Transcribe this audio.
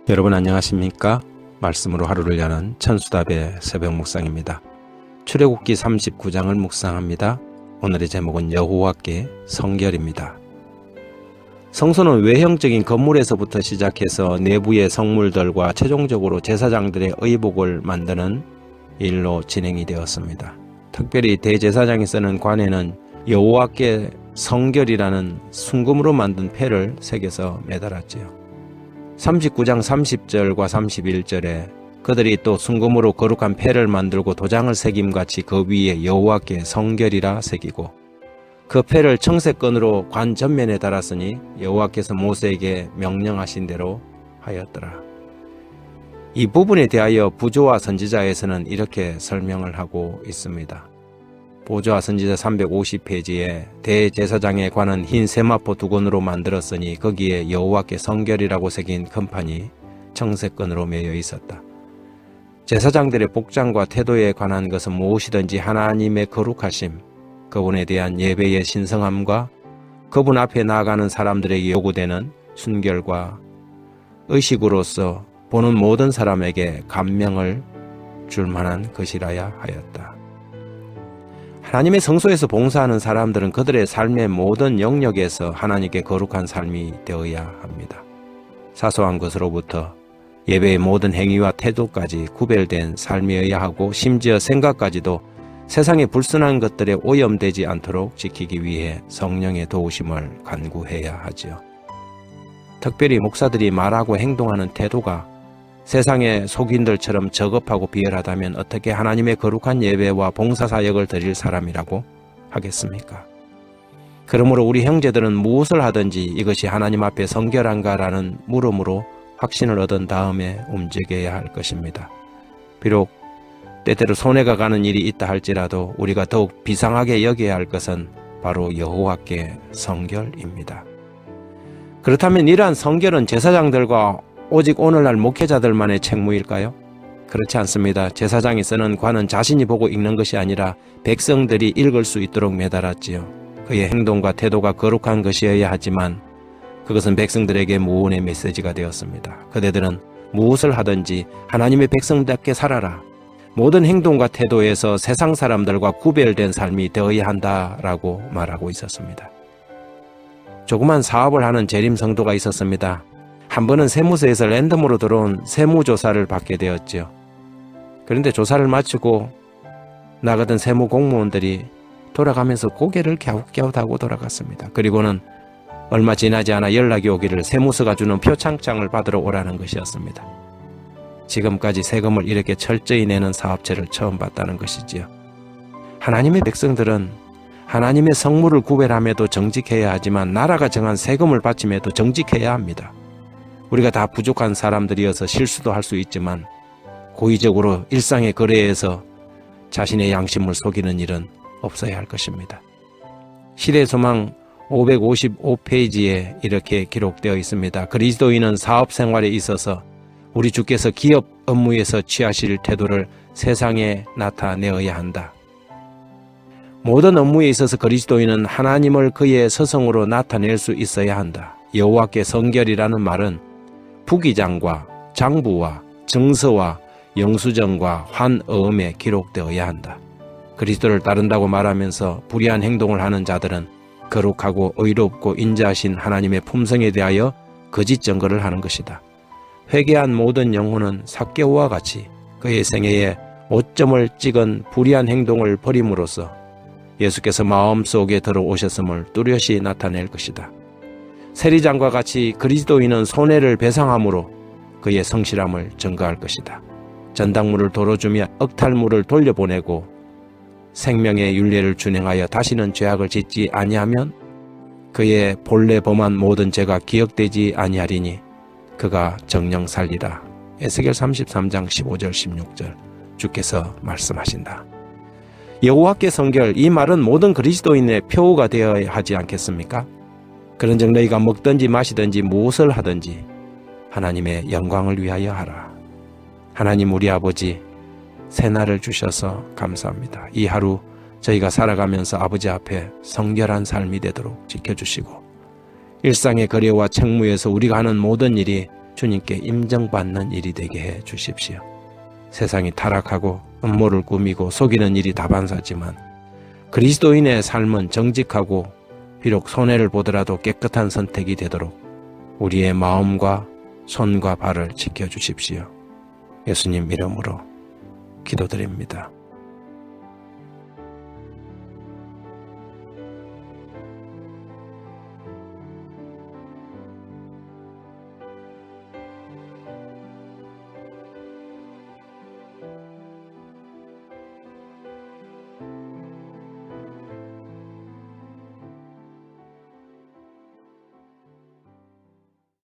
여러분 안녕하십니까? 말씀으로 하루를 여는 천수답의 새벽 묵상입니다. 출애굽기 39장을 묵상합니다. 오늘의 제목은 여호와께 성결입니다. 성소는 외형적인 건물에서부터 시작해서 내부의 성물들과 최종적으로 제사장들의 의복을 만드는 일로 진행이 되었습니다. 특별히 대제사장이 쓰는 관에는 여호와께 성결이라는 순금으로 만든 패를 새겨서 매달았지요. 39장 30절과 31절에 그들이 또 순금으로 거룩한 패를 만들고 도장을 새김같이 그 위에 여호와께 성결이라 새기고 그 패를 청색건으로 관 전면에 달았으니 여호와께서 모세에게 명령하신 대로 하였더라. 이 부분에 대하여 부조와 선지자에서는 이렇게 설명을 하고 있습니다. 부조와 선지자 350페이지에 대제사장의 관은 흰 세마포 2건으로 만들었으니 거기에 여호와께 성결이라고 새긴 금판이 청색건으로 매여 있었다. 제사장들의 복장과 태도에 관한 것은 무엇이든지 하나님의 거룩하심, 그분에 대한 예배의 신성함과 그분 앞에 나아가는 사람들에게 요구되는 순결과 의식으로서 보는 모든 사람에게 감명을 줄 만한 것이라야 하였다. 하나님의 성소에서 봉사하는 사람들은 그들의 삶의 모든 영역에서 하나님께 거룩한 삶이 되어야 합니다. 사소한 것으로부터 예배의 모든 행위와 태도까지 구별된 삶이어야 하고 심지어 생각까지도 세상의 불순한 것들에 오염되지 않도록 지키기 위해 성령의 도우심을 간구해야 하지요. 특별히 목사들이 말하고 행동하는 태도가 세상의 속인들처럼 저급하고 비열하다면 어떻게 하나님의 거룩한 예배와 봉사사역을 드릴 사람이라고 하겠습니까? 그러므로 우리 형제들은 무엇을 하든지 이것이 하나님 앞에 성결한가라는 물음으로 확신을 얻은 다음에 움직여야 할 것입니다. 비록 때때로 손해가 가는 일이 있다 할지라도 우리가 더욱 비상하게 여겨야 할 것은 바로 여호와께 성결입니다. 그렇다면 이러한 성결은 제사장들과 오직 오늘날 목회자들만의 책무일까요? 그렇지 않습니다. 제사장이 쓰는 관은 자신이 보고 읽는 것이 아니라 백성들이 읽을 수 있도록 매달았지요. 그의 행동과 태도가 거룩한 것이어야 하지만 그것은 백성들에게 무언의 메시지가 되었습니다. 그대들은 무엇을 하든지 하나님의 백성답게 살아라. 모든 행동과 태도에서 세상 사람들과 구별된 삶이 되어야 한다라고 말하고 있었습니다. 조그만 사업을 하는 재림 성도가 있었습니다. 한 번은 세무서에서 랜덤으로 들어온 세무조사를 받게 되었죠. 그런데 조사를 마치고 나가던 세무 공무원들이 돌아가면서 고개를 갸웃갸웃하고 돌아갔습니다. 그리고는 얼마 지나지 않아 연락이 오기를 세무서가 주는 표창장을 받으러 오라는 것이었습니다. 지금까지 세금을 이렇게 철저히 내는 사업체를 처음 봤다는 것이지요. 하나님의 백성들은 하나님의 성물을 구별함에도 정직해야 하지만 나라가 정한 세금을 바침에도 정직해야 합니다. 우리가 다 부족한 사람들이어서 실수도 할 수 있지만 고의적으로 일상의 거래에서 자신의 양심을 속이는 일은 없어야 할 것입니다. 시대소망 555페이지에 이렇게 기록되어 있습니다. 그리스도인은 사업 생활에 있어서 우리 주께서 기업 업무에서 취하실 태도를 세상에 나타내어야 한다. 모든 업무에 있어서 그리스도인은 하나님을 그의 서성으로 나타낼 수 있어야 한다. 여호와께 성결이라는 말은 부기장과 장부와 증서와 영수증과 환어음에 기록되어야 한다. 그리스도를 따른다고 말하면서 불의한 행동을 하는 자들은 거룩하고 의롭고 인자하신 하나님의 품성에 대하여 거짓 증거를 하는 것이다. 회개한 모든 영혼은 삭개오와 같이 그의 생애에 오점을 찍은 불의한 행동을 버림으로써 예수께서 마음속에 들어오셨음을 뚜렷이 나타낼 것이다. 세리장과 같이 그리스도인은 손해를 배상함으로 그의 성실함을 증거할 것이다. 전당물을 도로 주며 억탈물을 돌려보내고 생명의 율례를 준행하여 다시는 죄악을 짓지 아니하면 그의 본래 범한 모든 죄가 기억되지 아니하리니 그가 정령 살리라. 에스겔 33장 15절 16절 주께서 말씀하신다. 여호와께 성결, 이 말은 모든 그리스도인의 표어가 되어야 하지 않겠습니까? 그런즉 너희가 먹든지 마시든지 무엇을 하든지 하나님의 영광을 위하여 하라. 하나님 우리 아버지 새날을 주셔서 감사합니다. 이 하루 저희가 살아가면서 아버지 앞에 성결한 삶이 되도록 지켜주시고 일상의 거래와 책무에서 우리가 하는 모든 일이 주님께 인정받는 일이 되게 해 주십시오. 세상이 타락하고 음모를 꾸미고 속이는 일이 다반사지만 그리스도인의 삶은 정직하고 비록 손해를 보더라도 깨끗한 선택이 되도록 우리의 마음과 손과 발을 지켜주십시오. 예수님 이름으로 기도드립니다.